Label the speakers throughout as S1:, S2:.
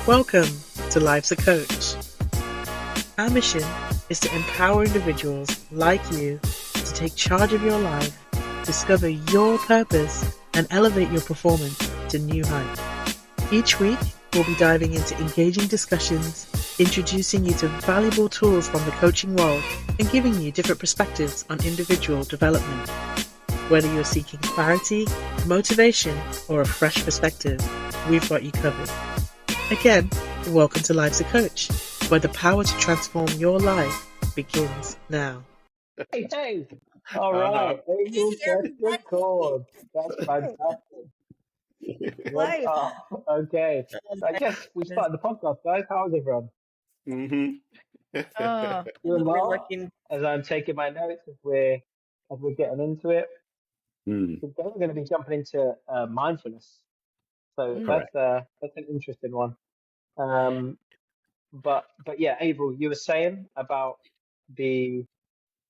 S1: Welcome to Life's a Coach. Our mission is to empower individuals like you to take charge of your life, discover your purpose, and elevate your performance to new heights. Each week, we'll be diving into engaging discussions, introducing you to valuable tools from the coaching world, and giving you different perspectives on individual development. Whether you're seeking clarity, motivation, or a fresh perspective, we've got you covered. Again, welcome to Life's a Coach, where the power to transform your life begins now.
S2: Hey, all right. April pressed record. That's fantastic. What? Okay. So I guess we started the podcast, guys. How's everyone?
S3: Oh,
S2: Doing
S3: we're
S2: well.
S3: working.
S2: As I'm taking my notes as we're getting into it.
S4: Mm.
S2: Today we're going to be jumping into mindfulness. So
S4: Correct.
S2: that's an interesting one. But yeah, April, you were saying about the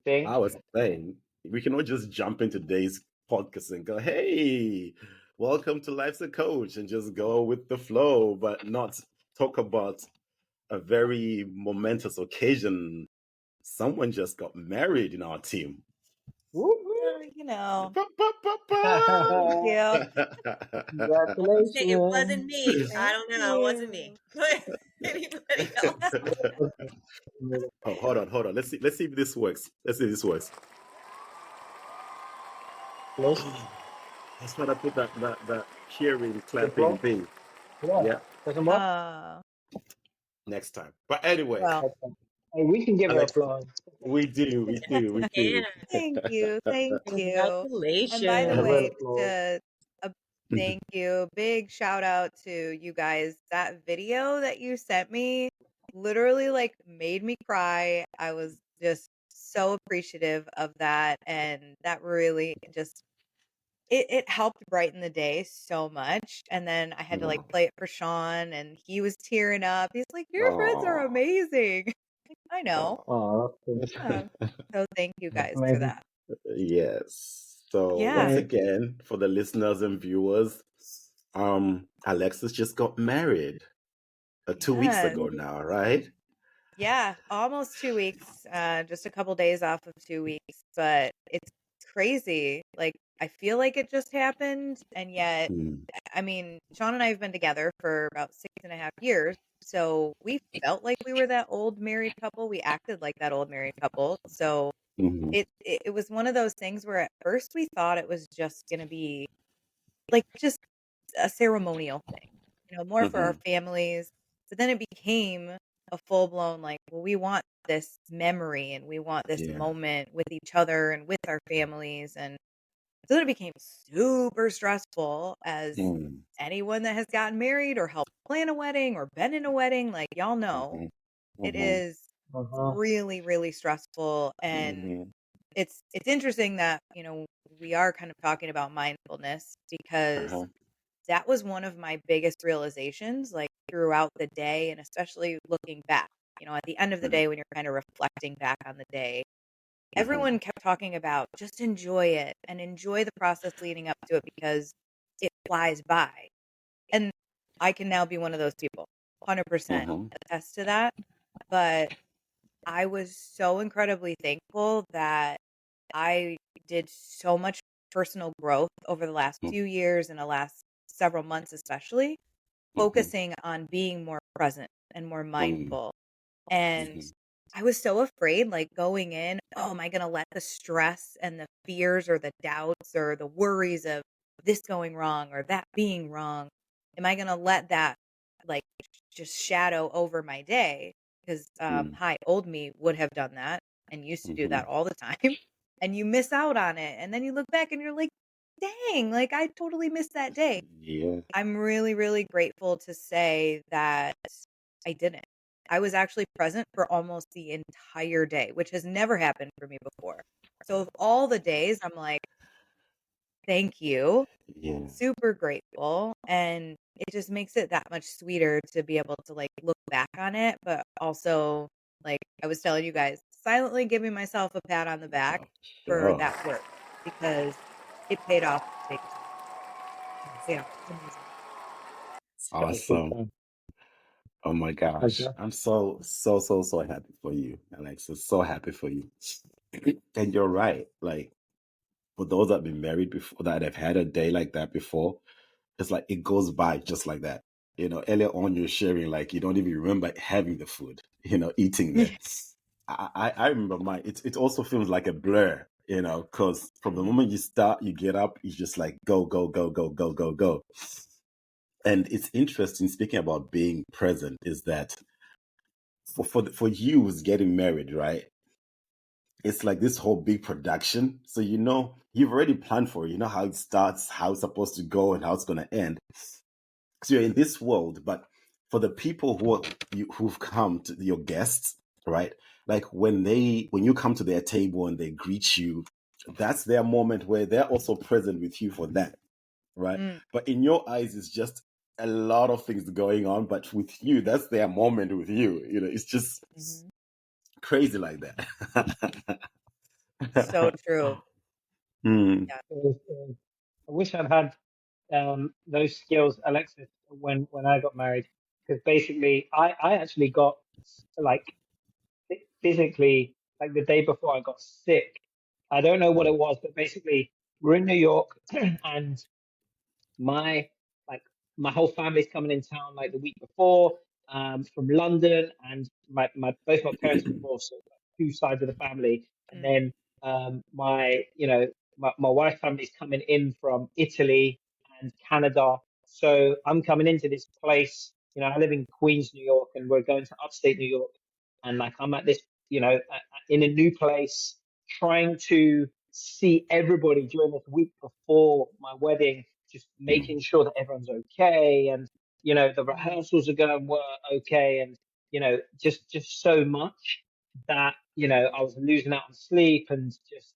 S2: thing.
S4: I was saying we cannot just jump into today's podcast and go, "Hey, welcome to Life's a Coach," and just go with the flow, but not talk about a very momentous occasion. Someone just got married in our team.
S2: Woo-hoo.
S3: You know.
S2: Congratulations.
S3: It wasn't me. I don't know. It wasn't me. Anybody else?
S4: Oh, hold on. Let's see if this works. Let's see if this works. That's what I put that cheering, clapping thing.
S2: Yeah. Doesn't work?
S4: Next time. But anyway.
S3: Well,
S2: hey, we can give her applause.
S4: We do.
S3: Yeah.
S5: Thank you.
S3: Congratulations.
S5: And by the way,
S2: Applause.
S5: thank you. Big shout out to you guys. That video that you sent me literally like made me cry. I was just so appreciative of that. And that really just it helped brighten the day so much. And then I had to like play it for Sean and he was tearing up. He's like, your friends are amazing. I know. Yeah. So thank you guys for that.
S4: Yes. So once again, for the listeners and viewers, Alexis just got married 2 weeks ago now, right?
S5: Yeah, almost 2 weeks. Just a couple days off of 2 weeks, but it's crazy. Like I feel like it just happened, and yet, I mean, Sean and I have been together for about 6.5 years, so we felt like we were that old married couple. We acted like that old married couple. So it was one of those things where at first we thought it was just gonna be like just a ceremonial thing, more for our families. But then it became a full blown like, well, we want this memory and we want this moment with each other and with our families. And so then it became super stressful as anyone that has gotten married or helped plan a wedding or been in a wedding, like y'all know, it is really, really stressful. And it's interesting that, we are kind of talking about mindfulness because that was one of my biggest realizations, like throughout the day and especially looking back, at the end of the day when you're kind of reflecting back on the day, everyone kept talking about just enjoy it and enjoy the process leading up to it because it flies by. And I can now be one of those people, 100% attest to that. But I was so incredibly thankful that I did so much personal growth over the last few years and the last several months, especially focusing on being more present and more mindful. And I was so afraid, like going in, oh, am I going to let the stress and the fears or the doubts or the worries of this going wrong or that being wrong, am I going to let that like just shadow over my day? Because old me would have done that and used to do that all the time. And you miss out on it. And then you look back and you're like, dang, like I totally missed that day.
S4: Yeah.
S5: I'm really, really grateful to say that I didn't. I was actually present for almost the entire day, which has never happened for me before. So of all the days, I'm like, thank you.
S4: Yeah.
S5: Super grateful. And it just makes it that much sweeter to be able to like look back on it. But also, like I was telling you guys, silently giving myself a pat on the back for that work because it paid off big time. Yeah, amazing.
S4: Awesome. Oh my gosh. I'm so happy for you, Alexis. So happy for you. And you're right. Like, for those that have been married before, that have had a day like that before, it's like it goes by just like that. Earlier on you're sharing, like, you don't even remember having the food, eating there. I remember mine. It also feels like a blur, because from the moment you start, you get up, you just like go, go, go, go, go, go, go. And it's interesting, speaking about being present, is that for you who's getting married, right? It's like this whole big production. So you've already planned for it. You know how it starts, how it's supposed to go, and how it's going to end. So you're in this world, but for the people who've come to your guests, right? Like when you come to their table and they greet you, that's their moment where they're also present with you for that, right? But in your eyes, it's just a lot of things going on. But with you, that's their moment with you. It's just crazy like that.
S5: So true.
S4: Mm.
S5: Yeah.
S2: I wish I'd had those skills, Alexis, when I got married, because basically I actually got like physically, like the day before I got sick. I don't know what it was, but basically we're in New York and my like my whole family's coming in town like the week before from London, and my both my parents are divorced, so two sides of the family, and then my my wife's family's coming in from Italy and Canada, so I'm coming into this place. I live in Queens, New York, and we're going to upstate New York, and like I'm at this in a new place, trying to see everybody during this week before my wedding, just making sure that everyone's okay, and the rehearsals are going okay, and just so much that I was losing out on sleep, and just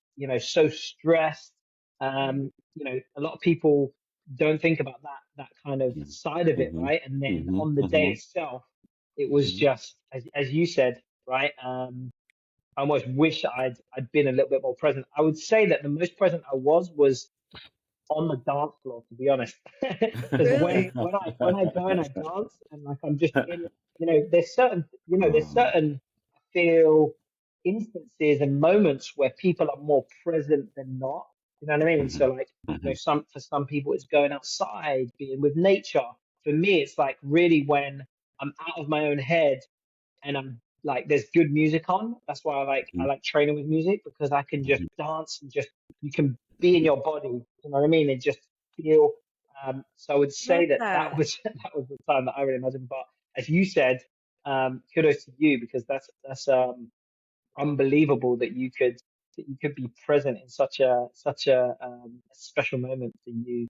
S2: so stressed. A lot of people don't think about that kind of side of it, right? And then on the day itself, it was just as you said, right? I almost wish I'd been a little bit more present. I would say that the most present I was on the dance floor, to be honest. Because
S5: Really?
S2: when I go and I dance, and like I'm just in, there's certain I feel instances and moments where people are more present than not. You know what I mean? And so like for some people it's going outside, being with nature. For me, it's like really when I'm out of my own head and I'm like there's good music on. That's why I like training with music, because I can just dance and just you can be in your body. You know what I mean? And just feel. So I would
S5: Love
S2: say that
S5: that.
S2: was that was the time that I really imagined. But as you said, kudos to you, because that's unbelievable that you could be present in such a special moment for you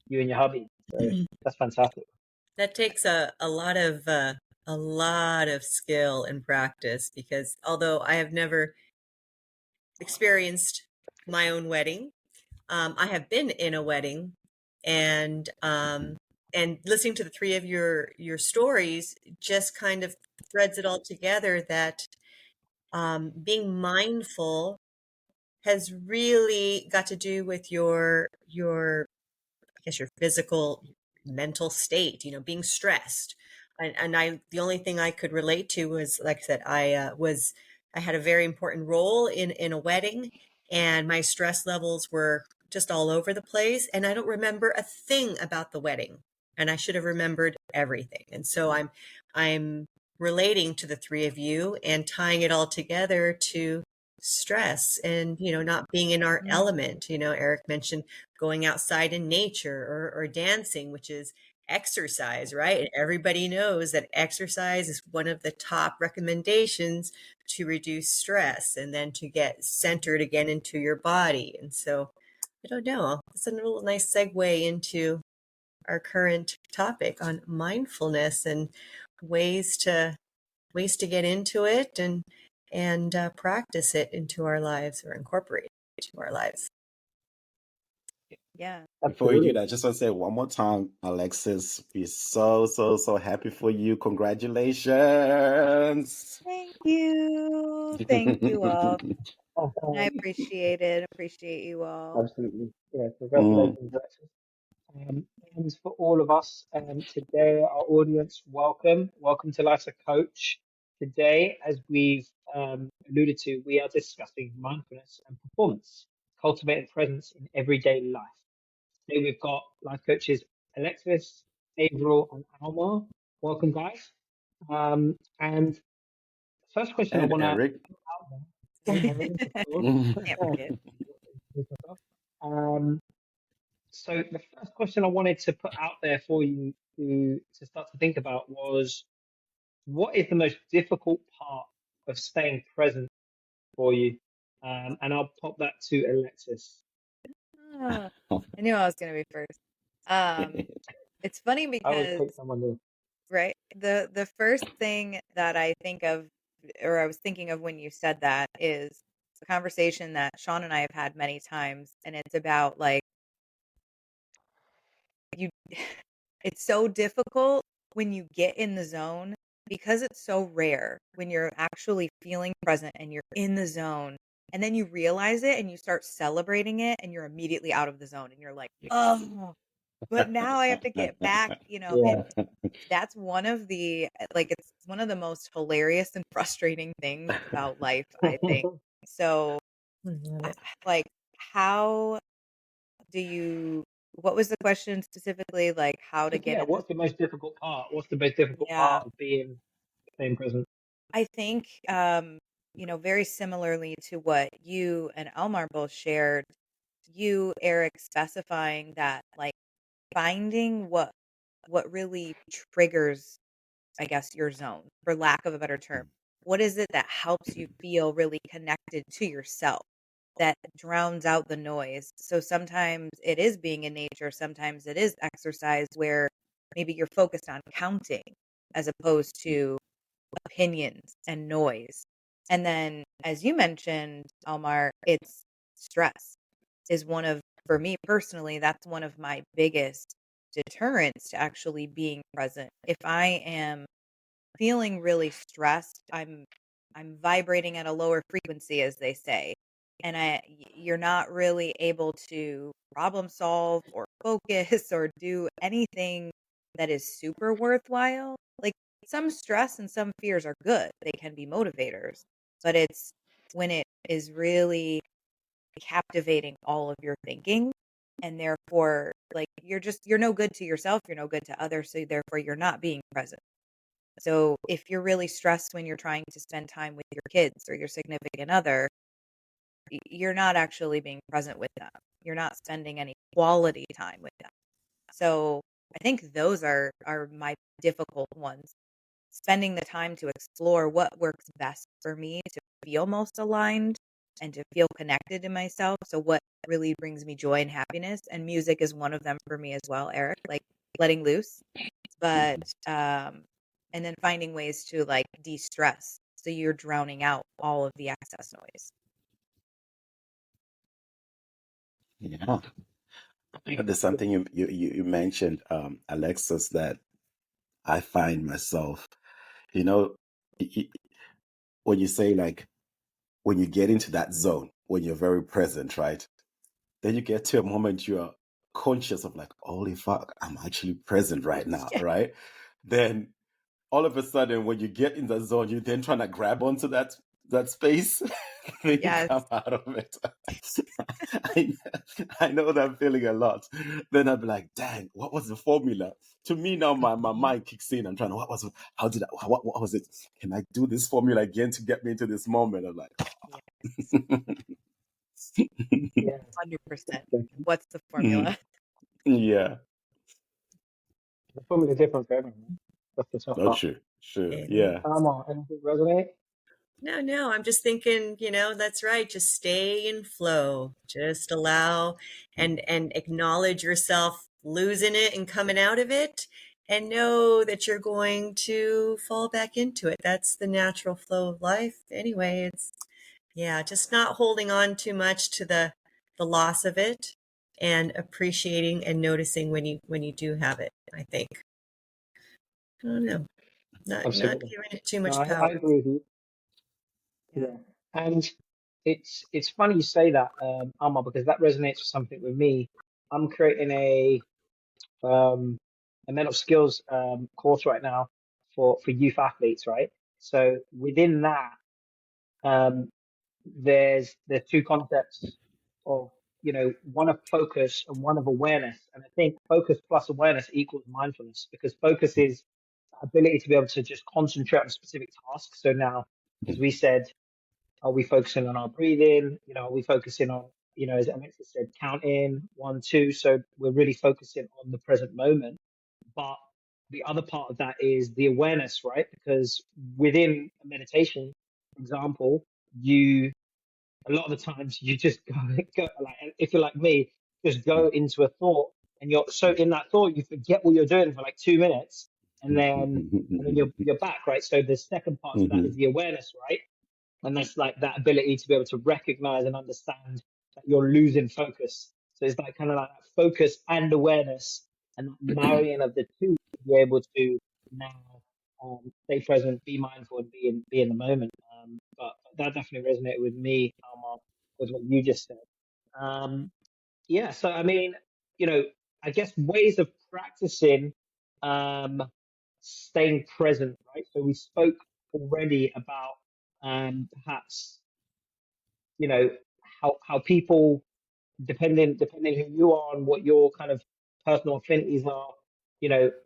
S2: and your hubby. So that's fantastic.
S3: That takes a lot of skill and practice, because although I have never experienced my own wedding, I have been in a wedding, and listening to the three of your stories just kind of threads it all together, that being mindful has really got to do with your I guess your physical, mental state, being stressed. And the only thing I could relate to was, like I said, I had a very important role in a wedding, and my stress levels were just all over the place. And I don't remember a thing about the wedding, and I should have remembered everything. And so I'm relating to the three of you and tying it all together to stress and not being in our element. Eric mentioned going outside in nature, or dancing, which is exercise, right? And everybody knows that exercise is one of the top recommendations to reduce stress and then to get centered again into your body. And so I don't know, it's a little nice segue into our current topic on mindfulness and ways to get into it and practice it into our lives, or incorporate it into our lives.
S5: Yeah.
S4: Before you do
S2: Absolutely.
S4: that, I just want to say one more time, Alexis, we're so happy for you. Congratulations.
S5: Thank you. Thank you all. I appreciate it. Appreciate you all.
S2: Absolutely. Yeah.
S4: Mm.
S2: Congratulations, Alexis. And for all of us today, our audience, welcome to Life's a Coach. Today, as we've alluded to, we are discussing mindfulness and performance, cultivating presence in everyday life. Today, we've got life coaches Alexis, April, and Alma. Welcome, guys. And first question I
S4: And
S2: want to
S4: Eric.
S2: put out there, and Eric, of course.
S5: Can't forget.
S2: Um, so the first question I wanted to put out there for you to start to think about was, what is the most difficult part of staying present for you? And I'll pop that to Alexis.
S5: Ah, I knew I was gonna be first. Um, it's funny
S2: I always
S5: because,
S2: pick someone new.
S5: right, the first thing that I think of, or I was thinking of when you said that, is a conversation that Sean and I have had many times, and it's about like you. It's so difficult when you get in the zone because it's so rare when you're actually feeling present and you're in the zone. And then you realize it and you start celebrating it and you're immediately out of the zone and you're like, oh, but now I have to get back,
S2: Yeah.
S5: and that's one of the like it's one of the most hilarious and frustrating things about life, I think. So,
S3: I love it.
S5: like, how do you what was the question specifically? Like how to
S2: Just,
S5: get
S2: yeah,
S5: in the
S2: what's the most difficult part? What's the most difficult
S5: Yeah.
S2: part of staying present?
S5: I think, very similarly to what you and Elmar both shared, you, Eric, specifying that like finding what really triggers, I guess, your zone, for lack of a better term. What is it that helps you feel really connected to yourself, that drowns out the noise? So sometimes it is being in nature, sometimes it is exercise where maybe you're focused on counting as opposed to opinions and noise. And then, as you mentioned, Almar, it's stress is one of, for me personally, that's one of my biggest deterrents to actually being present. If I am feeling really stressed, I'm vibrating at a lower frequency, as they say. And you're not really able to problem solve or focus or do anything that is super worthwhile. Like some stress and some fears are good. They can be motivators, but it's when it is really captivating all of your thinking, and therefore like you're no good to yourself, you're no good to others, so therefore you're not being present. So if you're really stressed when you're trying to spend time with your kids or your significant other, you're not actually being present with them. You're not spending any quality time with them. So I think those are my difficult ones. Spending the time to explore what works best for me to feel most aligned and to feel connected to myself. So what really brings me joy and happiness, and music is one of them for me as well, Eric, like letting loose. But and then finding ways to like de-stress so you're drowning out all of the excess noise.
S4: Yeah. There's something you mentioned, Alexis, that I find myself, you know, y- y- when you say like, when you get into that zone, when you're very present, right? Then you get to a moment you're conscious of like, holy fuck, I'm actually present right now,
S5: Yeah.
S4: right? Then all of a sudden, when you get in the zone, you're then trying to grab onto that space, then you
S5: Yes.
S4: come out of it. I, I know that feeling a lot. Then I'd be like, dang, what was the formula? To me now, my mind kicks in. I'm trying to, what was it? How did I, what was it? Can I do this formula again to get me into this moment? I'm like,
S5: Yes.
S2: Yeah.
S5: 100%. What's the
S4: mm,
S5: formula?
S4: yeah,
S2: The formula is different for everyone. That's the tough
S4: not
S2: part.
S4: true. Sure.
S3: It is.
S4: Yeah.
S2: Anything resonate?
S3: No, I'm just thinking, that's right. Just stay in flow. Just allow and acknowledge yourself losing it and coming out of it, and know that you're going to fall back into it. That's the natural flow of life. Anyway, just not holding on too much to the loss of it, and appreciating and noticing when you do have it, I think. I don't know. Not
S2: Absolutely.
S3: giving it too
S2: No,
S3: much
S2: I
S3: power.
S2: agree with you.
S5: Yeah.
S2: Yeah. And it's funny you say that, Alma, because that resonates with something with me. I'm creating a mental skills course right now for youth athletes, right? So within that, um, there's two concepts of, one of focus and one of awareness. And I think focus plus awareness equals mindfulness, because focus is ability to be able to just concentrate on specific tasks. So now, as we said, are we focusing on our breathing? Are we focusing on, as Alexa said, counting one, two? So we're really focusing on the present moment. But the other part of that is the awareness, right? Because within a meditation, for example, a lot of the times you just go like, if you're like me, just go into a thought, and you're so in that thought you forget what you're doing for like 2 minutes, and then you're back, right? So the second part to that is the awareness, right? And that's like that ability to be able to recognize and understand that you're losing focus. So it's like kind of like that focus and awareness, and that marrying of the two to be able to now stay present, be mindful, and be in the moment. But that definitely resonated with me, Alma, with what you just said. Um, yeah, so I mean, I guess ways of practicing um, staying present, right? So we spoke already about perhaps, you know, how people, depending who you are and what your kind of personal affinities are,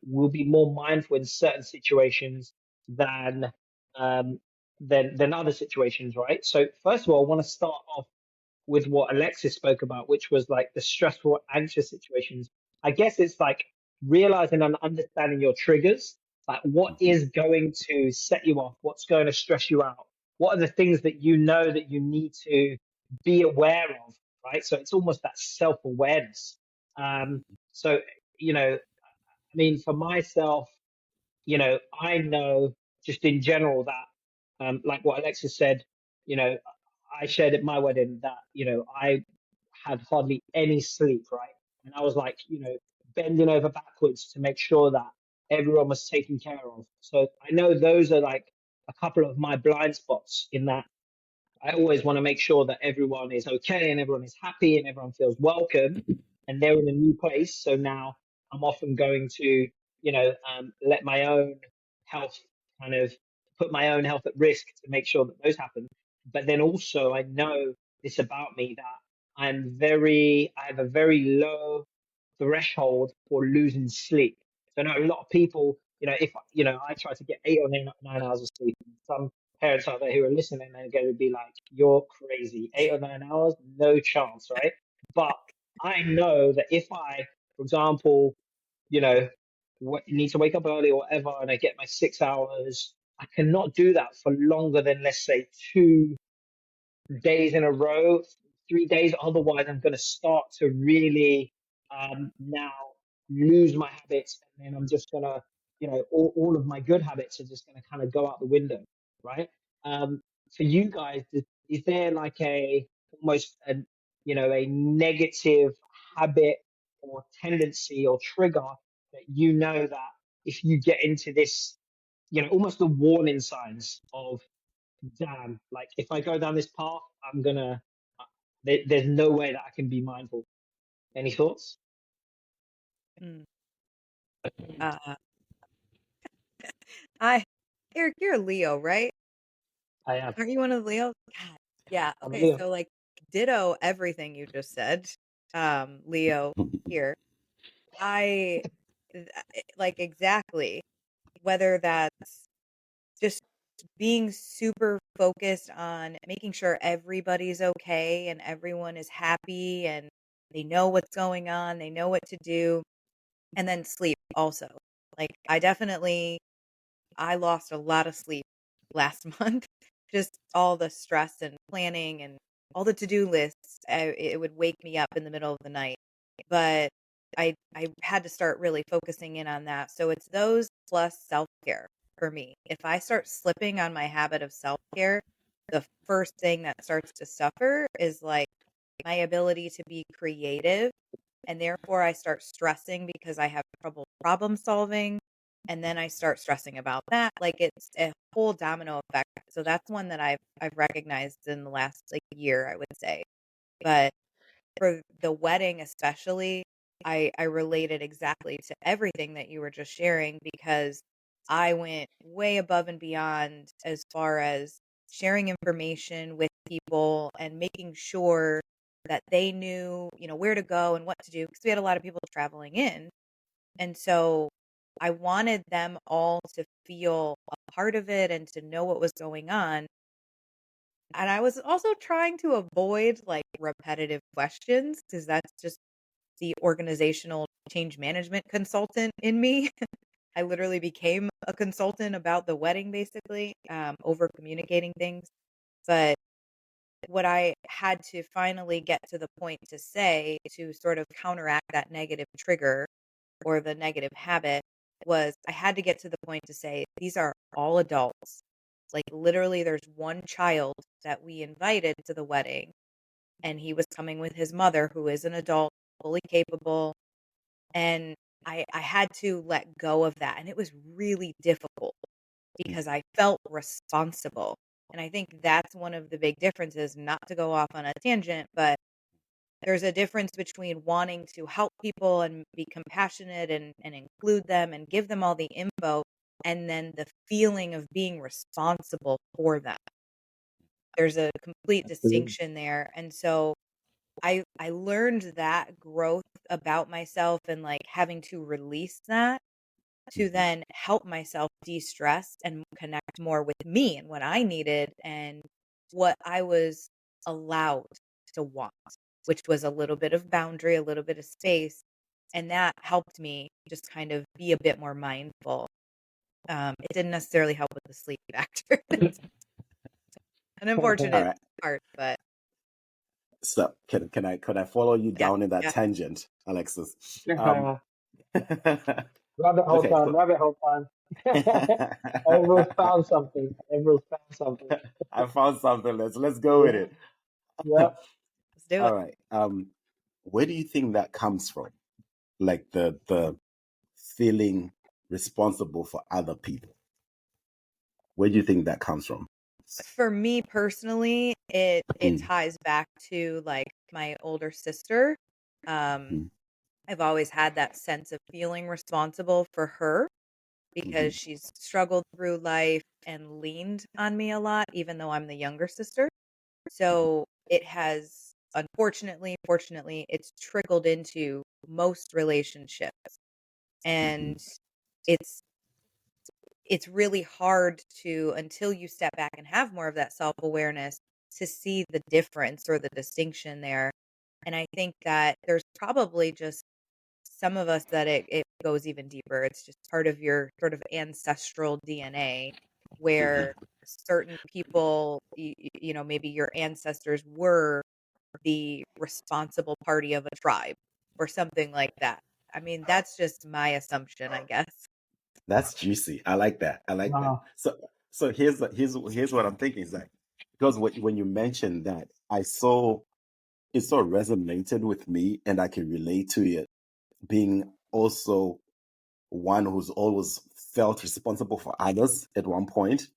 S2: will be more mindful in certain situations than um, than other situations, right? So first of all, I want to start off with what Alexis spoke about, which was like the stressful, anxious situations. I guess it's like realizing and understanding your triggers, like what is going to set you off, what's going to stress you out, what are the things that you know that you need to be aware of, right? So it's almost that self awareness. So, I mean, for myself, I know just in general that, like what Alexis said, you know, I shared at my wedding that, I had hardly any sleep, right? And I was like, bending over backwards to make sure that everyone was taken care of. So I know those are like a couple of my blind spots in that I always want to make sure that everyone is okay and everyone is happy and everyone feels welcome and they're in a new place. So now I'm often going to, let my own health kind of put my own health at risk to make sure that those happen. But then also I know this about me that I have a very low threshold for losing sleep. So I know a lot of people, if I try to get 8 or 9 hours of sleep, some parents out there who are listening are going to be like, "You're crazy! 8 or 9 hours, no chance, right?" But I know that if I, for example, you know, need to wake up early or whatever, and I get my 6 hours, I cannot do that for longer than, let's say, 2 days in a row, 3 days. Otherwise, I'm going to start to really now lose my habits, and then I'm just going to, all of my good habits are just going to kind of go out the window, right? For you guys, is there like almost a negative habit or tendency or trigger that that if you get into this, almost the warning signs of, damn, like if I go down this path, there's no way that I can be mindful. Any thoughts?
S5: Mm. Uh, I Eric, you're a Leo, right?
S2: I am.
S5: Aren't you one of the Leos? God, yeah.
S2: I'm a
S5: Okay,
S2: Leo.
S5: so like ditto everything you just said. Leo here. I like exactly whether that's just being super focused on making sure everybody's okay and everyone is happy and they know what's going on, they know what to do, and then sleep also. Like I lost a lot of sleep last month. Just all the stress and planning and all the to-do lists. It would wake me up in the middle of the night. But I had to start really focusing in on that. So it's those plus self-care for me. If I start slipping on my habit of self-care, the first thing that starts to suffer is like my ability to be creative, and therefore I start stressing because I have trouble problem solving, and then I start stressing about that. Like it's a whole domino effect. So that's one that I've recognized in the last like year, I would say. But for the wedding especially, I related exactly to everything that you were just sharing, because I went way above and beyond as far as sharing information with people and making sure that they knew, where to go and what to do, because we had a lot of people traveling in. And so I wanted them all to feel a part of it and to know what was going on. And I was also trying to avoid like repetitive questions, because that's just the organizational change management consultant in me. I literally became a consultant about the wedding, basically, over communicating things. But what I had to finally get to the point to say, to sort of counteract that negative trigger or the negative habit, was I had to get to the point to say, these are all adults. Like, literally, there's one child that we invited to the wedding, and he was coming with his mother, who is an adult, fully capable. And I had to let go of that. And it was really difficult because I felt responsible. And I think that's one of the big differences, not to go off on a tangent, but there's a difference between wanting to help people and be compassionate and include them and give them all the info, and then the feeling of being responsible for them. There's a complete
S2: Absolutely.
S5: distinction there. And so I learned that growth about myself, and like having to release that to
S4: Mhm.
S5: then help myself de-stress and connect more with me and what I needed and what I was allowed to want, which was a little bit of boundary, a little bit of space. And that helped me just kind of be a bit more mindful. It didn't necessarily help with the sleep factor. It's an
S4: All
S5: unfortunate
S4: right.
S5: part, but
S4: So can I follow you
S5: yeah,
S4: down in that
S5: yeah.
S4: tangent, Alexis? Um,
S2: Rabbit hole
S4: okay,
S2: time,
S4: so
S2: rabbit hole time. Everyone's found something. Everyone's found something.
S4: I found something. Let's go with
S2: Yeah,
S4: it.
S2: yeah.
S5: Let's do it.
S4: All right. Where do you think that comes from? Like the feeling responsible for other people. Where do you think that comes from?
S5: For me personally, it
S4: Mm,
S5: ties back to like my older sister. Um,
S4: mm,
S5: I've always had that sense of feeling responsible for her, because
S4: mhm,
S5: she's struggled through life and leaned on me a lot, even though I'm the younger sister. So it has, unfortunately, fortunately, it's trickled into most relationships.
S4: mhm,
S5: And it's it's really hard to, until you step back and have more of that self-awareness, to see the difference or the distinction there. And I think that there's probably just some of us that it goes even deeper. It's just part of your sort of ancestral DNA,
S4: mhm.
S5: where certain people, maybe your ancestors were the responsible party of a tribe or something like that. I mean, that's just my assumption, I guess.
S4: That's juicy. I like that. I like that.
S2: Wow.
S4: So here's what I'm thinking is that because when you mentioned that, it so resonated with me, and I can relate to it, being also one who's always felt responsible for others at one point,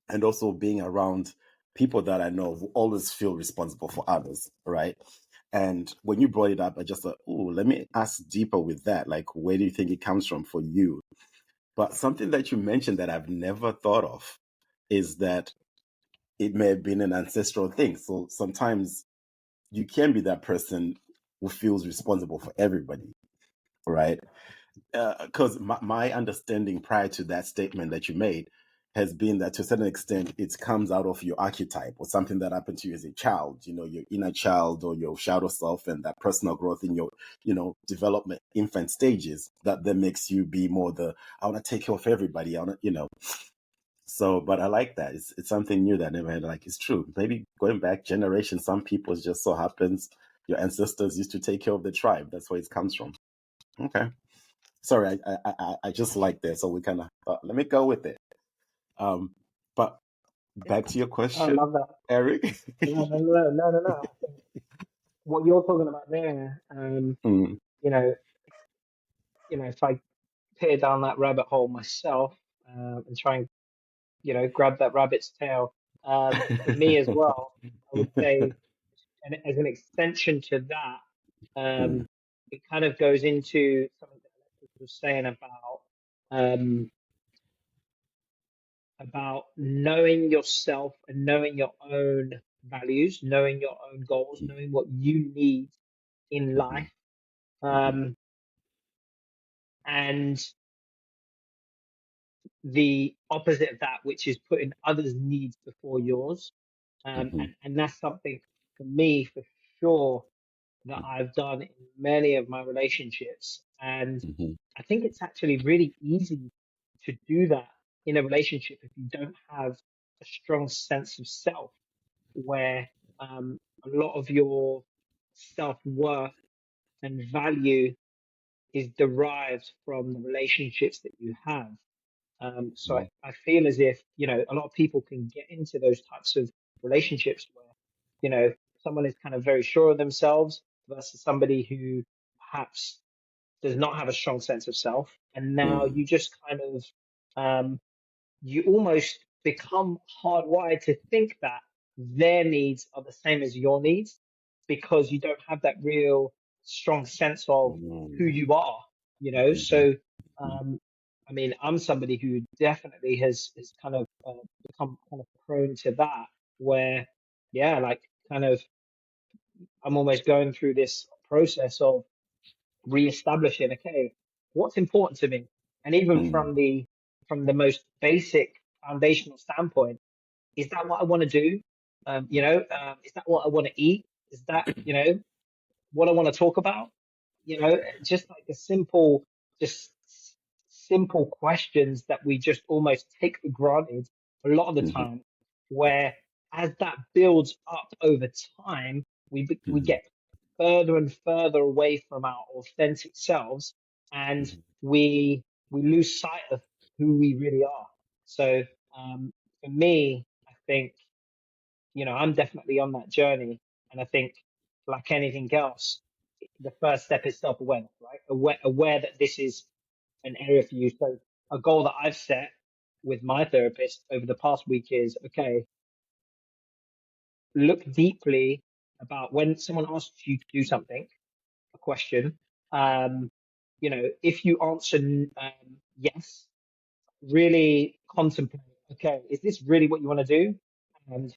S4: and also being around people that I know who always feel responsible for others, right? And when you brought it up, I just thought, oh, let me ask deeper with that. Like, where do you think it comes from for you? But something that you mentioned that I've never thought of is that it may have been an ancestral thing. So sometimes you can be that person who feels responsible for everybody, right? Because my understanding prior to that statement that you made has been that to a certain extent it comes out of your archetype or something that happened to you as a child, your inner child or your shadow self, and that personal growth in your development infant stages that then makes you be more the I want to take care of everybody. I want to. So, but I like that. It's something new that I never had. Like, it's true. Maybe going back generations, some people, it just so happens your ancestors used to take care of the tribe. That's where it comes from. Okay. Sorry, I just like that. So we kind of let me go with it. But back to your
S2: I
S4: question,
S2: love that.
S4: Eric.
S2: No, no, no, no, no, no. I think what you're talking about there,
S4: Mm,
S2: you know, if I peer down that rabbit hole myself, and try and, grab that rabbit's tail, for me as well, I would say, and as an extension to that,
S4: mm,
S2: it kind of goes into something that Alexis was saying about knowing yourself and knowing your own values, knowing your own goals, knowing what you need in life, and the opposite of that, which is putting others' needs before yours. And that's something for me, for sure, that I've done in many of my relationships. And I think it's actually really easy to do that in a relationship if you don't have a strong sense of self, where a lot of your self worth and value is derived from the relationships that you have. So I feel as if, a lot of people can get into those types of relationships where, someone is kind of very sure of themselves versus somebody who perhaps does not have a strong sense of self. And now you just kind of, you almost become hardwired to think that their needs are the same as your needs because you don't have that real strong sense of who you are, So, I mean, I'm somebody who definitely has kind of become kind of prone to that, where, yeah, like kind of, I'm almost going through this process of reestablishing, okay, what's important to me, and even from the most basic foundational standpoint, is that what I want to do? Is that what I want to eat? Is that what I want to talk about? Just like just simple questions that we just almost take for granted a lot of the time, where as that builds up over time, we get further and further away from our authentic selves, and we lose sight of who we really are. So for me, I think I'm definitely on that journey, and I think like anything else, the first step is self-awareness, right? Aware that this is an area for you. So a goal that I've set with my therapist over the past week is, okay, look deeply about when someone asks you to do something, a question. If you answer yes, really contemplate, okay, is this really what you want to do? And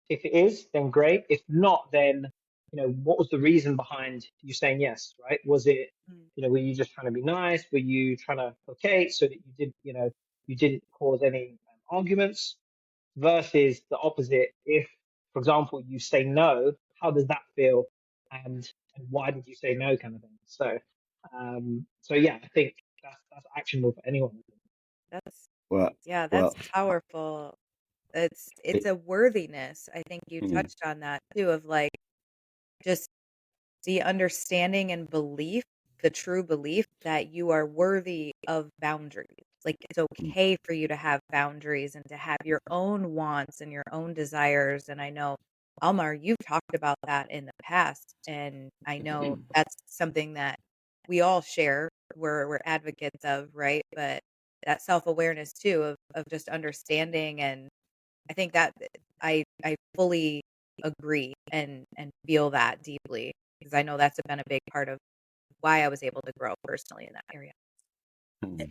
S2: if it is, then great. If not, then, what was the reason behind you saying yes, right? Was it, were you just trying to be nice? Were you trying to placate so that you didn't cause any arguments? Versus the opposite. If, for example, you say no, how does that feel? And why did you say no, kind of thing. So yeah, I think that's actionable for anyone.
S5: That's
S4: Well,
S5: yeah,
S4: well,
S5: that's powerful. It's
S4: it,
S5: a worthiness. I think you touched on that too, of like just the understanding and belief, the true belief that you are worthy of boundaries. Like it's okay for you to have boundaries and to have your own wants and your own desires. And I know, Almar, you've talked about that in the past. And I know that's something that we all share, we're advocates of, right? But that self-awareness too of just understanding, and I think that I fully agree and feel that deeply, because I know that's been a big part of why I was able to grow personally in that area.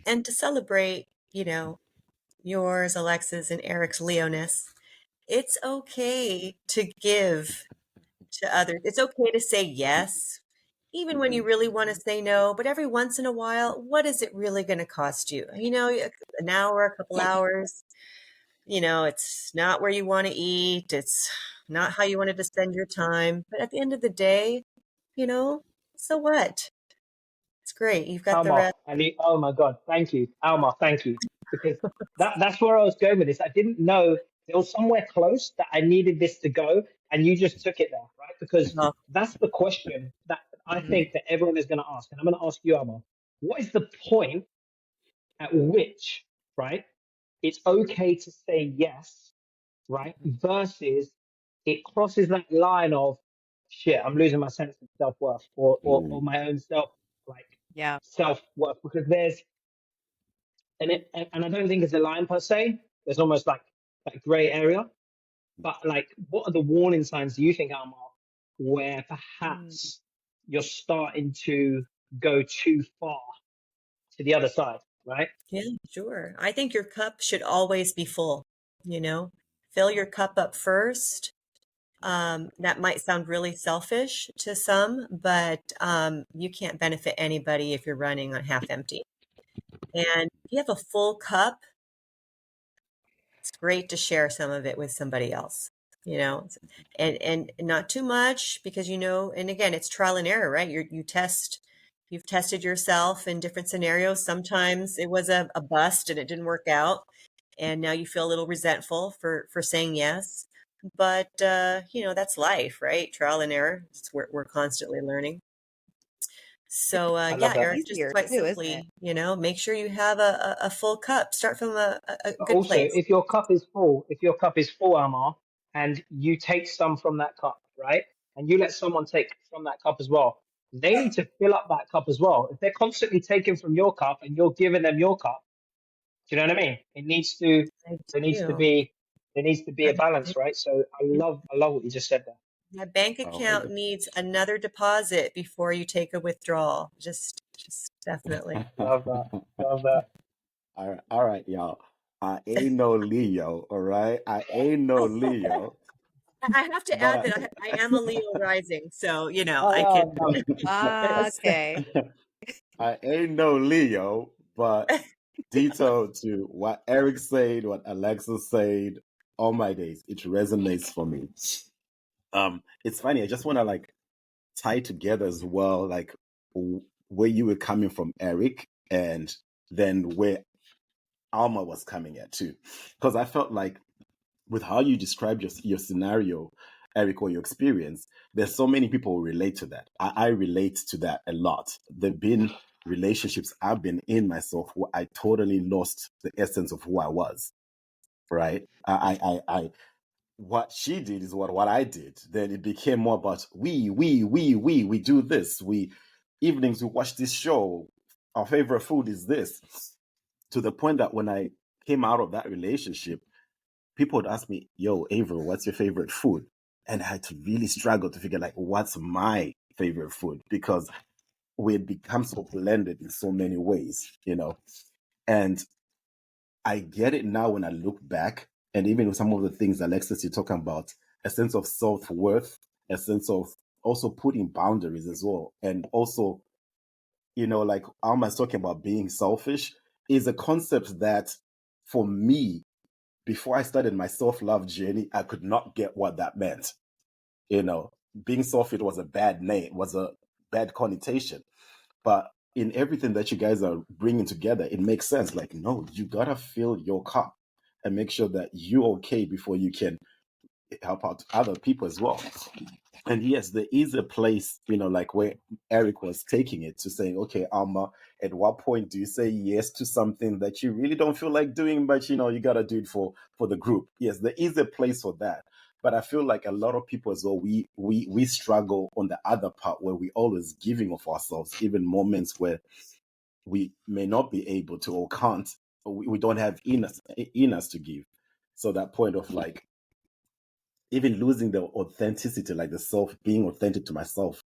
S3: And to celebrate, yours, Alexis, and Eric's Leoness, it's okay to give to others. It's okay to say yes, even when you really want to say no. But every once in a while, what is it really going to cost you? An hour, a couple hours. It's not where you want to eat. It's not how you wanted to spend your time. But at the end of the day, so what? It's great. You've got the
S2: Alma,
S3: rest.
S2: oh my God, thank you, Alma, thank you, because that's where I was going with this. I didn't know there was somewhere close that I needed this to go, and you just took it there, right? Because
S3: Oh,
S2: that's the question that I
S3: mhm.
S2: think that everyone is going to ask, and I'm going to ask you, Alma, what is the point at which, right, it's okay to say yes, right, versus it crosses that line of shit, I'm losing my sense of self worth, or my own like
S5: Yeah.
S2: self worth, because there's and I don't think it's a line per se. There's almost like that gray area, but like, what are the warning signs do you think, Almar, where
S5: Mm.
S2: perhaps you're starting to go too far to the other side, right?
S3: Yeah, sure. I think your cup should always be full, you know? Fill your cup up first. That might sound really selfish to some, but you can't benefit anybody if you're running on half empty. And if you have a full cup, it's great to share some of it with somebody else, you know, and not too much because, you know, and again, it's trial and error, right? You've tested yourself in different scenarios. Sometimes it was a bust and it didn't work out. And now you feel a little resentful for saying yes. But, you know, that's life, right? Trial and error. We're constantly learning. So,
S2: I
S3: yeah,
S2: love that.
S3: Eric, just
S5: Easier
S3: quite
S5: too, isn't it?
S3: simply, you know, make sure you have a full cup. Start from a
S2: But
S3: good
S2: also,
S3: place.
S2: if your cup is full, Amar, and you take some from that cup, right? And you let someone take from that cup as well, they need to fill up that cup as well. If they're constantly taking from your cup and you're giving them your cup, do you know what I mean?
S3: I
S2: There needs to
S3: do.
S2: be, there needs to be a balance, right? So I love what you just said there.
S3: My bank
S4: Oh,
S3: account needs another deposit before you take a withdrawal. Just definitely.
S2: Love that. Love that.
S4: all right, y'all. I ain't no Leo, all right? I ain't no Leo,
S3: I have to add
S4: but
S3: that I am a Leo rising, so you know I
S2: Oh,
S3: can.
S2: no.
S5: Okay.
S4: I ain't no Leo, but detail to what Eric said, what Alexa said, all my days, it resonates for me. It's funny. I just want to like tie together as well, like where you were coming from, Eric, and then where Alma was coming at too, because I felt like with how you described your scenario, Eric, or your experience, there's so many people who relate to that. I relate to that a lot. There've been relationships I've been in myself where I totally lost the essence of who I was. Right? I what she did is what I did. Then it became more about we do this. We evenings we watch this show. Our favorite food is this. To the point that when I came out of that relationship, people would ask me, "Yo, Averill, what's your favorite food?" And I had to really struggle to figure like what's my favorite food because we had become so blended in so many ways, you know. And I get it now when I look back, and even with some of the things, Alexis, you're talking about, a sense of self-worth, a sense of also putting boundaries as well. And also, you know, like Alma's talking about being selfish is a concept that for me, before I started my self-love journey, I could not get what that meant. You know, being selfish was a bad name, was a bad connotation. But in everything that you guys are bringing together, it makes sense. Like, no, you gotta fill your cup and make sure that you're okay before you can help out other people as well. And yes, there is a place, you know, like where Eric was taking it to saying, okay, Alma, at what point do you say yes to something that you really don't feel like doing, but you know, you gotta do it for the group? Yes, there is a place for that. But I feel like a lot of people as well, we struggle on the other part where we always giving of ourselves, even moments where we may not be able to or can't, or we don't have in us to give. So that point of like even losing the authenticity, like the self, being authentic to myself,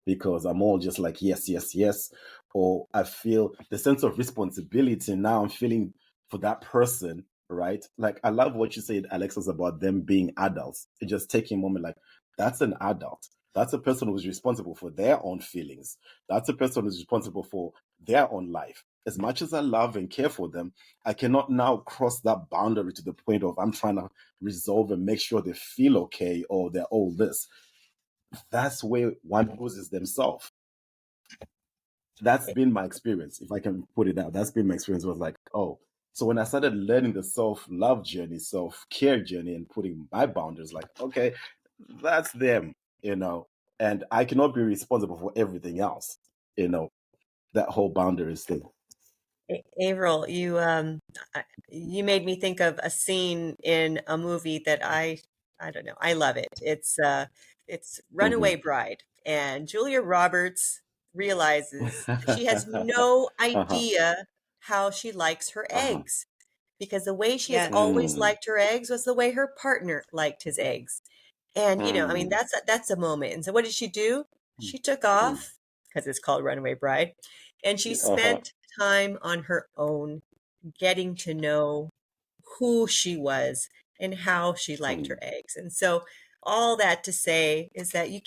S4: because I'm all just like, yes, yes, yes. Or I feel the sense of responsibility now I'm feeling for that person, right? Like, I love what you said, Alexis, about them being adults. It's just taking a moment like, that's an adult. That's a person who's responsible for their own feelings. That's a person who's responsible for their own life. As much as I love and care for them, I cannot now cross that boundary to the point of I'm trying to resolve and make sure they feel okay or they're all this. That's where one loses themselves. That's been my experience. If I can put it out, that's been my experience. Was like, oh, so when I started learning the self-love journey, self-care journey, and putting my boundaries, like, okay, that's them, you know, and I cannot be responsible for everything else, you know, that whole boundaries thing.
S3: Averill, you made me think of a scene in a movie that I don't know. I love it. It's Runaway
S4: Mm-hmm.
S3: Bride, and Julia Roberts realizes she has no
S4: Uh-huh.
S3: idea how she likes her
S4: Uh-huh.
S3: eggs because the way she has
S5: Yes.
S3: always
S4: Mm.
S3: liked her eggs was the way her partner liked his eggs. And you know, I mean
S4: Mm.
S3: that's a moment. And so what did she do? She took off because it's called Runaway Bride, and she
S4: Uh-huh.
S3: spent time on her own getting to know who she was and how she liked her eggs. And so all that to say is that you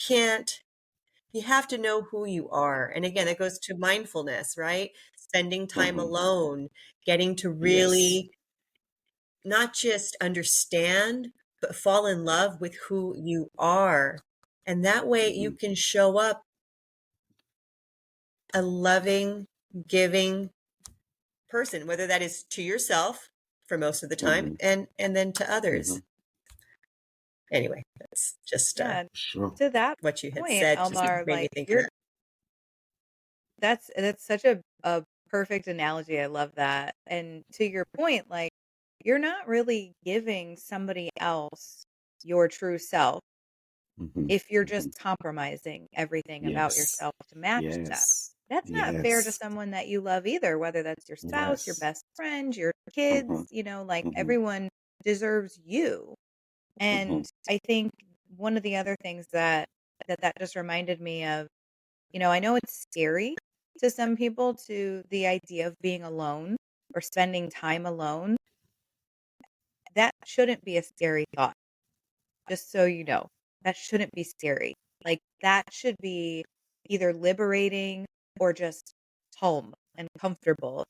S3: have to know who you are. And again, it goes to mindfulness, right? Spending time alone, getting to
S4: Yes.
S3: really not just understand, but fall in love with who you are. And that way you can show up a loving, giving person, whether that is to yourself for most of the time and then to others. Anyway, that's just
S4: Sure.
S5: To that
S3: what you had
S5: point,
S3: said just
S5: Elmar,
S3: made me
S5: like
S3: think of that.
S5: that's such a perfect analogy. I love that. And to your point, like you're not really giving somebody else your true self if you're just compromising everything about
S4: Yes.
S5: yourself to match that.
S4: Yes.
S5: That's not fair to
S4: Yes.
S5: someone that you love either, whether that's your spouse, your
S4: Yes.
S5: best friend, your kids, like everyone deserves you. And I think one of the other things that just reminded me of, I know it's scary to some people, to the idea of being alone or spending time alone. That shouldn't be a scary thought. Just so you know, that shouldn't be scary. Like that should be either liberating or just home and comfortable,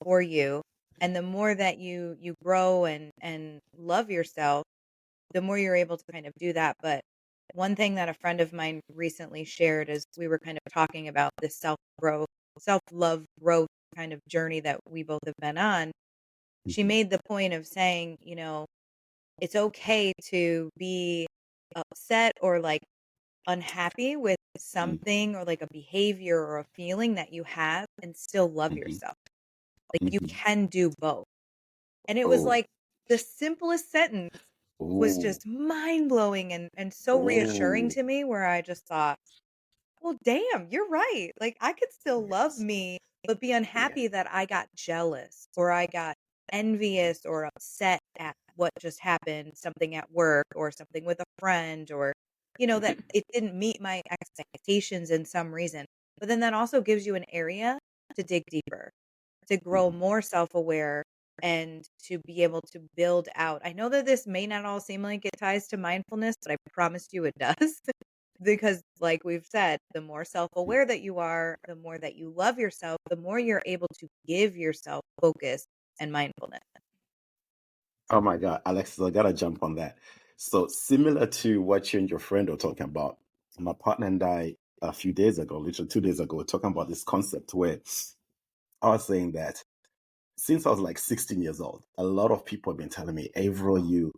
S5: for you. And the more that you grow and love yourself, the more you're able to kind of do that. But one thing that a friend of mine recently shared is we were kind of talking about this self-growth, self-love growth kind of journey that we both have been on. She made the point of saying, it's okay to be upset or like unhappy with something or like a behavior or a feeling that you have and still love yourself. Like you can do both. And it was
S4: Oh.
S5: like the simplest sentence was
S4: Oh.
S5: just mind blowing and so reassuring
S4: Oh.
S5: to me, where I just thought, well, damn, you're right. Like I could still love
S4: Yes.
S5: me, but be
S4: Yeah.
S5: unhappy that I got jealous or I got envious or upset at what just happened, something at work or something with a friend, or, that it didn't meet my expectations in some reason. But then that also gives you an area to dig deeper, to grow more self aware and to be able to build out. I know that this may not all seem like it ties to mindfulness, but I promise you it does. Because, like we've said, the more self aware that you are, the more that you love yourself, the more you're able to give yourself focus and mindfulness.
S4: Oh my God, Alexis, I gotta jump on that. So similar to what you and your friend were talking about, my partner and I a few days ago, literally 2 days ago, were talking about this concept where I was saying that since I was like 16 years old, a lot of people have been telling me, Avro, you're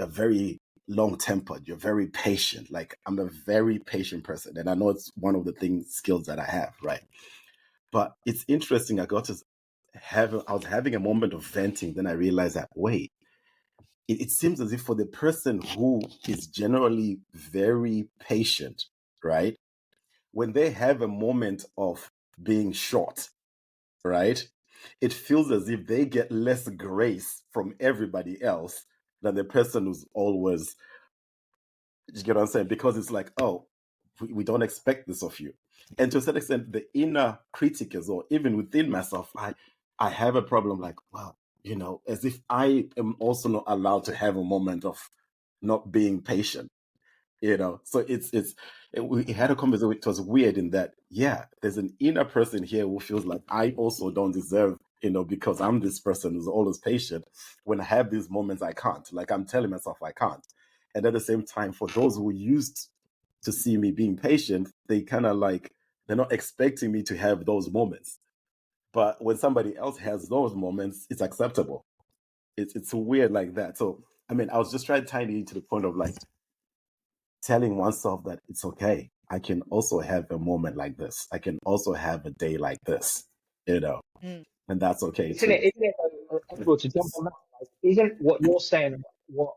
S4: very long tempered, you're very patient. Like I'm a very patient person. And I know it's one of the skills that I have, right? But it's interesting. I was having a moment of venting. Then I realized that, wait, it seems as if for the person who is generally very patient, right? When they have a moment of being short, right? It feels as if they get less grace from everybody else than the person who's always, you get what I'm saying? Because it's like, oh, we don't expect this of you. And to a certain extent, the inner critic as well, even within myself, I have a problem like, wow, as if I am also not allowed to have a moment of not being patient. So we had a conversation. It was weird in that, yeah, there's an inner person here who feels like I also don't deserve, because I'm this person who's always patient. When I have these moments, I can't. Like I'm telling myself I can't. And at the same time, for those who used to see me being patient, they kind of like, they're not expecting me to have those moments. But when somebody else has those moments, it's acceptable. It's weird like that. So, I mean, I was just trying to tie it into the point of like, telling oneself that it's okay. I can also have a moment like this. I can also have a day like this,
S5: Mm.
S4: and that's okay
S2: Isn't
S4: too.
S2: it? Isn't it able to jump on that? Like, isn't what you're saying, what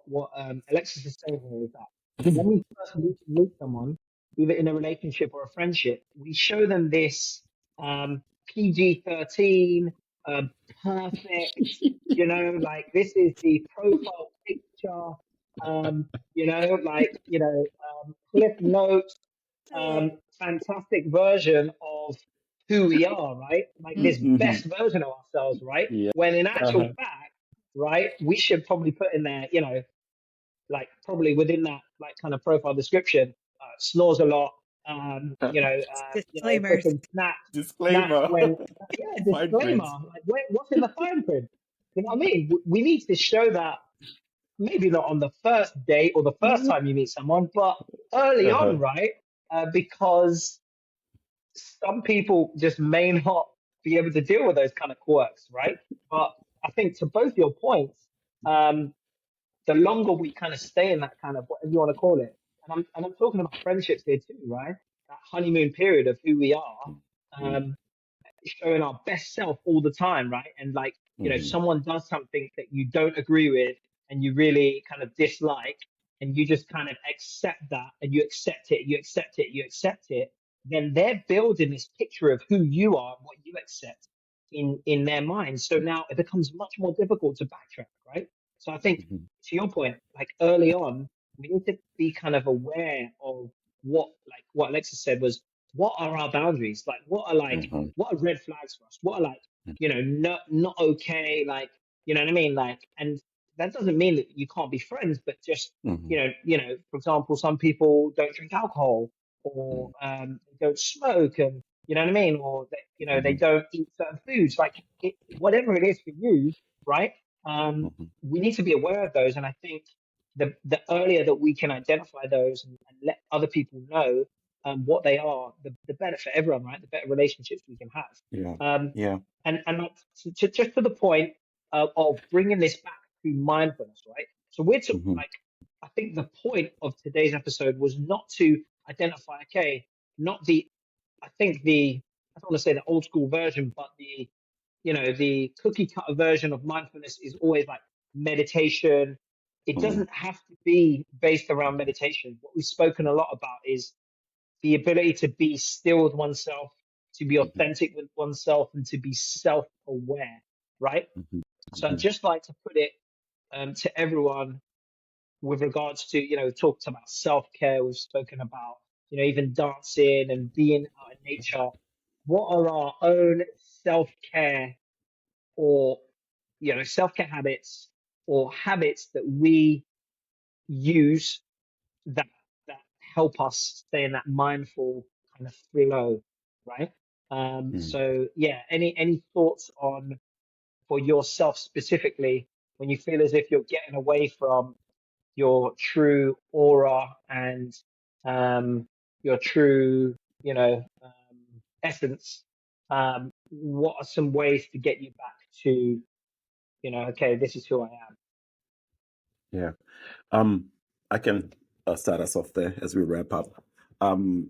S2: Alexis is saying here, is that when we first meet someone, either in a relationship or a friendship, we show them this PG-13 perfect, like this is the profile picture, Cliff notes,
S5: I love
S2: fantastic version of who we are, right? Like this
S4: Mhm.
S2: best version of ourselves, right?
S4: Yeah.
S2: When in actual
S4: Uh-huh.
S2: fact, right, we should probably put in there, you know, like probably within that like kind of profile description, snores a lot,
S5: Disclaimers.
S2: freaking snaps
S4: Disclaimer.
S2: when, yeah,
S4: Fine
S2: disclaimer,
S4: print.
S2: like what's in the fine print? You know what I mean? We need to show that maybe not on the first date or the first time you meet someone, but early on,
S4: Uh-huh.
S2: right? Because some people just may not be able to deal with those kind of quirks, right? But I think to both your points, um, the longer we kind of stay in that kind of whatever you want to call it, and I'm talking about friendships here too, right? That honeymoon period of who we are,
S4: Mm-hmm.
S2: um, showing our best self all the time, right? And like, you know,
S4: Mm-hmm.
S2: someone does something that you don't agree with and you really kind of dislike, and you just kind of accept that and you accept it, you accept it, you accept it, then they're building this picture of who you are and what you accept in their minds. So now it becomes much more difficult to backtrack, right? So I think to your point, like early on, we need to be kind of aware of what Alexis said was what are our boundaries? Like
S4: Mm-hmm.
S2: what are red flags for us? What are like, you know, not okay, like, you know what I mean? Like, and that doesn't mean that you can't be friends, but just,
S4: Mm-hmm.
S2: for example, some people don't drink alcohol or they don't smoke and you know what I mean? Or they, you know, they
S4: Mm-hmm.
S2: don't eat certain foods, like whatever it is for you, right?
S4: Mm-hmm.
S2: We need to be aware of those. And I think the earlier that we can identify those and let other people know what they are, the better for everyone, right? The better relationships we can have.
S4: Yeah.
S2: Um,
S4: Yeah.
S2: and like, just to the point of bringing this back to mindfulness, right? So
S4: Mm-hmm.
S2: like, I think the point of today's episode was not to identify, okay, not the, I think I don't want to say the old school version, but the cookie cutter version of mindfulness is always like meditation. It
S4: Mm-hmm.
S2: doesn't have to be based around meditation. What we've spoken a lot about is the ability to be still with oneself, to be authentic with oneself, and to be self-aware, right?
S4: Mm-hmm.
S2: So I'd just like to put it to everyone with regards to, talked about self-care. We've spoken about, even dancing and being out in nature. What are our own self-care or, self-care habits or habits that we use that that help us stay in that mindful kind of flow, right?
S4: Mm-hmm.
S2: So yeah, any thoughts on for yourself specifically when you feel as if you're getting away from your true aura and your true, essence? What are some ways to get you back to, okay, this is who I am?
S4: Yeah. Um, I can start us off there as we wrap up. Um,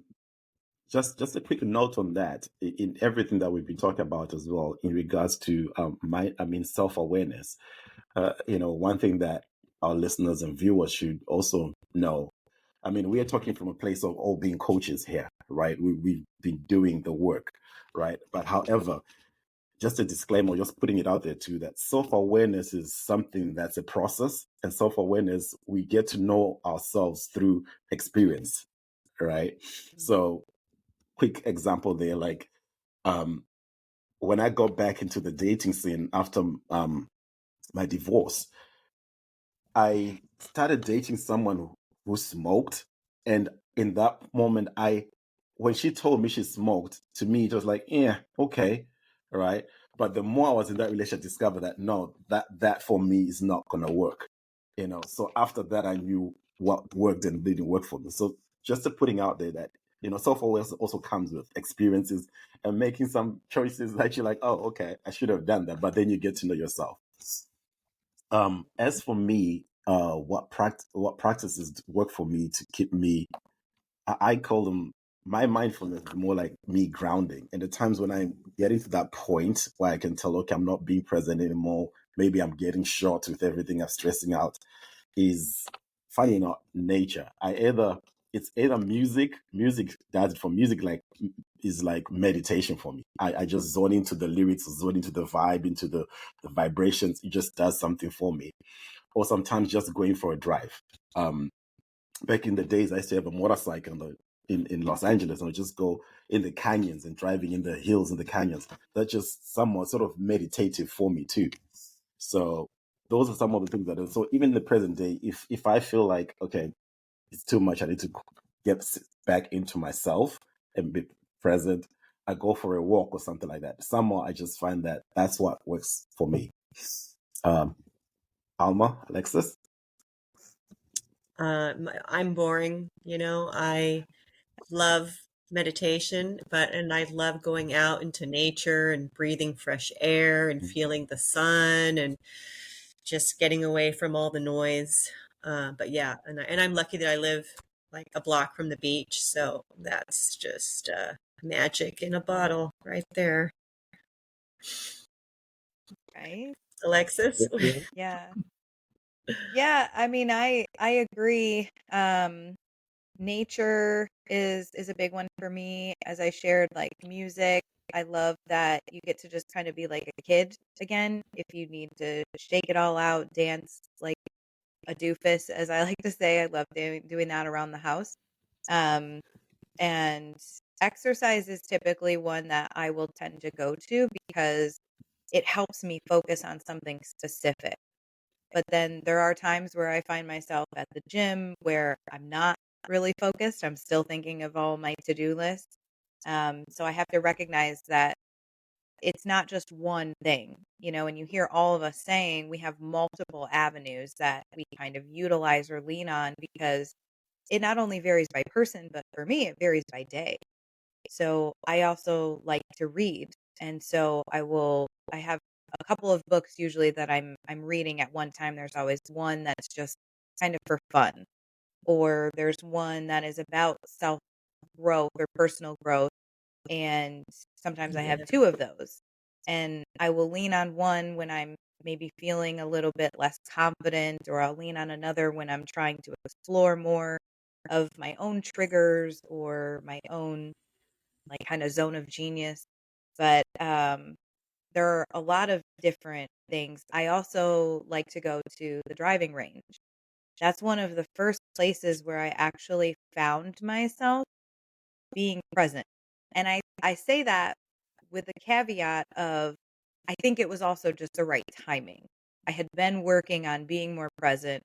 S4: just a quick note on that in everything that we've been talking about as well in regards to self-awareness. One thing that our listeners and viewers should also know. I mean, we are talking from a place of all being coaches here, right? We've been doing the work, right? But however, just a disclaimer, just putting it out there too, that self-awareness is something that's a process, and self-awareness, we get to know ourselves through experience, right? So quick example there, like when I got back into the dating scene after my divorce, I started dating someone who smoked. And in that moment, when she told me she smoked, to me, it was like, yeah, okay. Right. But the more I was in that relationship, I discovered that no, that for me is not going to work. So after that, I knew what worked and didn't work for me. So just to putting out there that, self-awareness also comes with experiences and making some choices that you're like, oh, okay, I should have done that. But then you get to know yourself. As for me, what practices work for me to keep me, I call them my mindfulness, more like me grounding. And the times when I'm getting to that point where I can tell, okay, I'm not being present anymore. Maybe I'm getting short with everything, I'm stressing out. Is finding out nature. It's either music does it for music, like is like meditation for me. I just zone into the lyrics, zone into the vibe, into the vibrations. It just does something for me. Or sometimes just going for a drive. Back in the days, I used to have a motorcycle. in Los Angeles, or just go in the canyons and driving in the hills and the canyons. That's just somewhat sort of meditative for me too. So those are some of the things that. So even in the present day, if I feel like, okay, it's too much, I need to get back into myself and be present, I go for a walk or something like that. Somehow I just find that that's what works for me. Alma, Alexis?
S3: I'm boring, I love meditation, and I love going out into nature and breathing fresh air and feeling the sun and just getting away from all the noise. But yeah, and I'm lucky that I live like a block from the beach, so that's just magic in a bottle right there.
S5: Right?
S3: Alexis?
S5: Yeah. Yeah, I mean, I agree. Nature is a big one for me. As I shared, like music, I love that you get to just kind of be like a kid again. If you need to shake it all out, dance like a doofus, as I like to say, I love doing that around the house. Um, and exercise is typically one that I will tend to go to because it helps me focus on something specific. But then there are times where I find myself at the gym where I'm not really focused. I'm still thinking of all my to-do lists. So I have to recognize that it's not just one thing, and you hear all of us saying we have multiple avenues that we kind of utilize or lean on because it not only varies by person, but for me, it varies by day. So I also like to read. And so I have a couple of books usually that I'm reading at one time. There's always one that's just kind of for fun, or there's one that is about self growth or personal growth. And sometimes I have
S3: Yeah.
S5: two of those. And I will lean on one when I'm maybe feeling a little bit less confident, or I'll lean on another when I'm trying to explore more of my own triggers or my own like kind of zone of genius. But there are a lot of different things. I also like to go to the driving range. That's one of the first places where I actually found myself being present. And I say that with the caveat of I think it was also just the right timing. I had been working on being more present,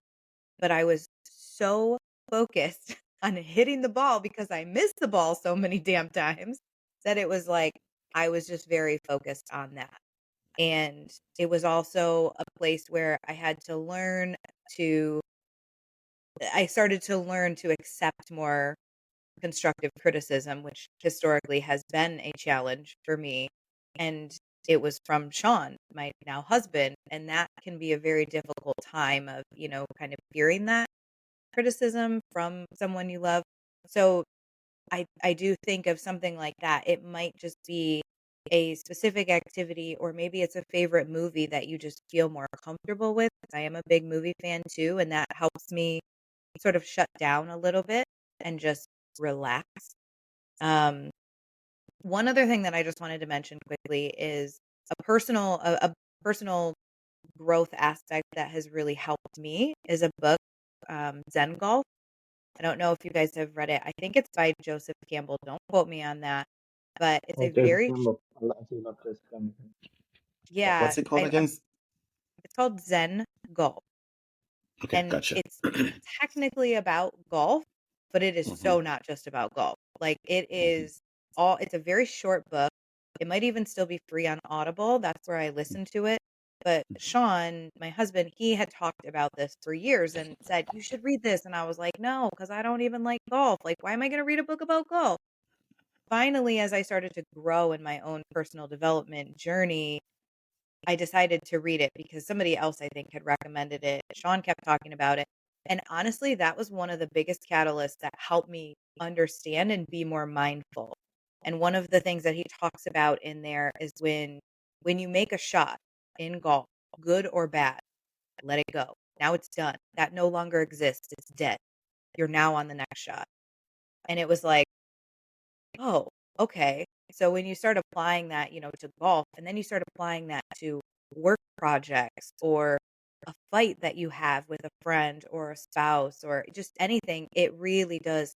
S5: but I was so focused on hitting the ball because I missed the ball so many damn times that it was like I was just very focused on that. And it was also a place where to I started to learn to accept more constructive criticism, which historically has been a challenge for me. And it was from Sean, my now husband. And that can be a very difficult time of, kind of hearing that criticism from someone you love. So I do think of something like that. It might just be a specific activity, or maybe it's a favorite movie that you just feel more comfortable with. I am a big movie fan too, and that helps me sort of shut down a little bit and just relax. Um, One other thing that I just wanted to mention quickly is a personal growth aspect that has really helped me is a book, Zen Golf. I don't know if you guys have read it. I think it's by Joseph Campbell. Don't quote me on that. But it's a
S2: Joseph
S5: very
S2: Campbell, I do love Joseph Campbell.
S5: yeah,
S4: What's it called again?
S5: it's called Zen Golf.
S4: Okay,
S5: And
S4: gotcha.
S5: it's technically about golf, but it is
S4: Hmm.
S5: so not just about golf. Like it's a very short book. It might even still be free on Audible. That's where I listened to it. But Sean, my husband, he had talked about this for years and said, "You should read this." And I was like, "No, because I don't even like golf. Like, why am I going to read a book about golf?" Finally, as I started to grow in my own personal development journey, I decided to read it because somebody else I think had recommended it. Sean kept talking about it. And honestly, that was one of the biggest catalysts that helped me understand and be more mindful. And one of the things that he talks about in there is when you make a shot in golf, good or bad, let it go. Now it's done. That no longer exists. It's dead. You're now on the next shot. And it was like, oh, okay. So when you start applying that, to golf, and then you start applying that to work projects or a fight that you have with a friend or a spouse or just anything, it really does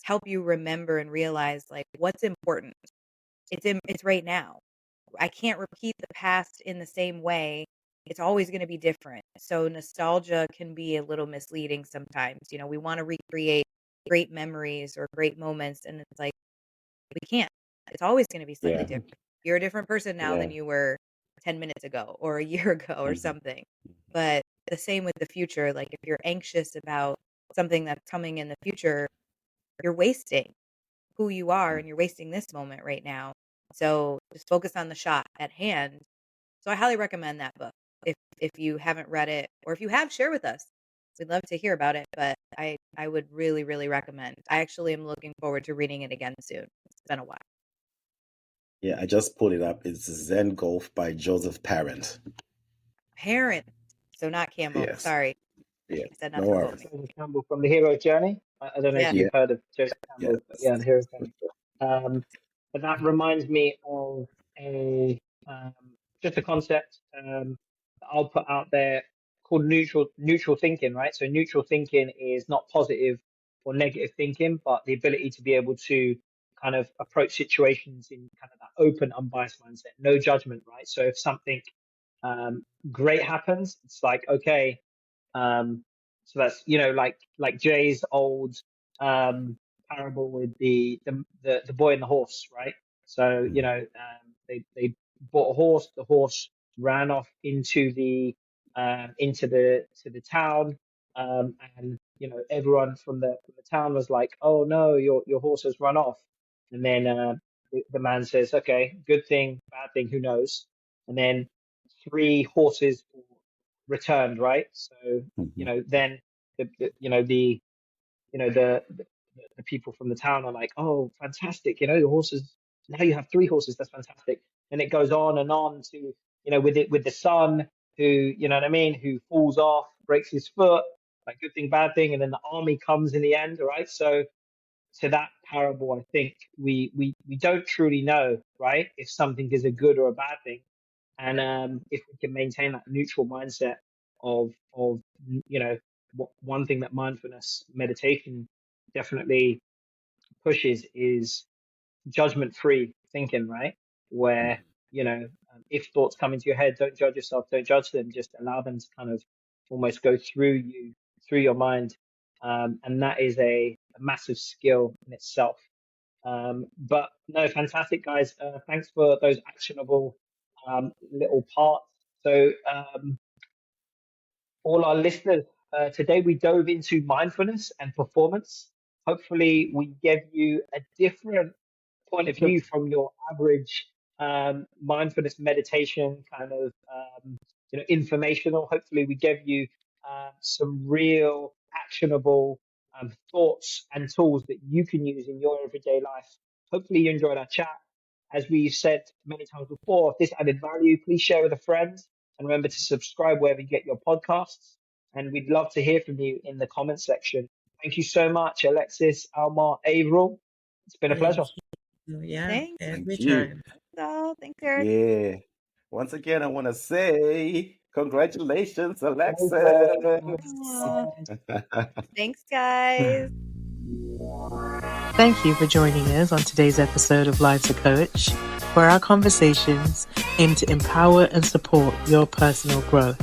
S5: help you remember and realize like what's important. It's right now. I can't repeat the past in the same way. It's always going to be different. So nostalgia can be a little misleading sometimes. You know, we want to recreate great memories or great moments, and it's like we can't. It's always going to be slightly
S4: Yeah.
S5: different. You're a different person now than
S4: Yeah.
S5: you were 10 minutes ago or a year ago or
S4: Mhm.
S5: something. But the same with the future. Like if you're anxious about something that's coming in the future, you're wasting who you are and you're wasting this moment right now. So just focus on the shot at hand. So I highly recommend that book. If you haven't read it, or if you have, share with us. We'd love to hear about it, but I would really, really recommend. I actually am looking forward to reading it again soon. It's been a while.
S4: Yeah, I just pulled it up. It's Zen Golf by Joseph Parent.
S5: Parent. So not Campbell.
S4: Yes.
S5: Sorry.
S4: Yeah.
S5: I said
S4: No
S5: not to quote
S4: worries.
S5: me.
S2: Joseph Campbell from the Hero's Journey. I don't know if
S5: Yeah.
S4: Yeah.
S2: you've heard of Joseph
S4: Yeah.
S2: Campbell, but yeah, the Hero's Journey. But that reminds me of a just a concept that I'll put out there called neutral thinking, right? So neutral thinking is not positive or negative thinking, but the ability to be able to kind of approach situations in kind of that open, unbiased mindset, no judgment, right? So if something great happens, it's like, okay, so that's, you know, like Jay's old parable with the boy and the horse, right? So, you know, they bought a horse. The horse ran off into the town, and you know everyone from the town was like, "Oh no, your horse has run off." And then the man says, "Okay, good thing, bad thing, who knows?" And then three horses returned, right? So you
S4: Mhm.
S2: know then the people from the town are like, "Oh, fantastic! You know, the horses. Now you have three horses. That's fantastic." And it goes on to, you know, with the son who, you know what I mean, who falls off, breaks his foot, like good thing, bad thing, and then the army comes in the end, right? So to that parable, I think we don't truly know, right, if something is a good or a bad thing, and if we can maintain that neutral mindset of you know, one thing that mindfulness meditation definitely pushes is judgment free thinking, right? Where, you know, if thoughts come into your head, don't judge yourself, don't judge them, just allow them to kind of almost go through you, through your mind. And that is a massive skill in itself. But no, fantastic, guys. Thanks for those actionable little parts. So, all our listeners, today we dove into mindfulness and performance. Hopefully, we gave you a different point of view from your average mindfulness meditation kind of you know, informational. Hopefully, we gave you some real actionable thoughts and tools that you can use in your everyday life. Hopefully, you enjoyed our chat. As we've said many times before, if this added value, please share with a friend and remember to subscribe wherever you get your podcasts. And we'd love to hear from you in the comments section. Thank you so much, Alexis, Almar, Avril. It's been a pleasure.
S3: Thank you. Yeah,
S5: Thanks.
S3: every
S4: Thank you.
S3: time.
S5: So thanks, Eric.
S4: Yeah. Once again, I want to say congratulations, Alexis.
S5: Aw. Thanks, guys.
S1: Thank you for joining us on today's episode of Life's a Coach, where our conversations aim to empower and support your personal growth.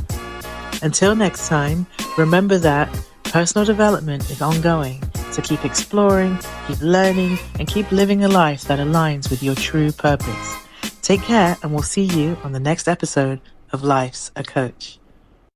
S1: Until next time, remember that personal development is ongoing, so keep exploring, keep learning, and keep living a life that aligns with your true purpose. Take care, and we'll see you on the next episode of Life's a Coach.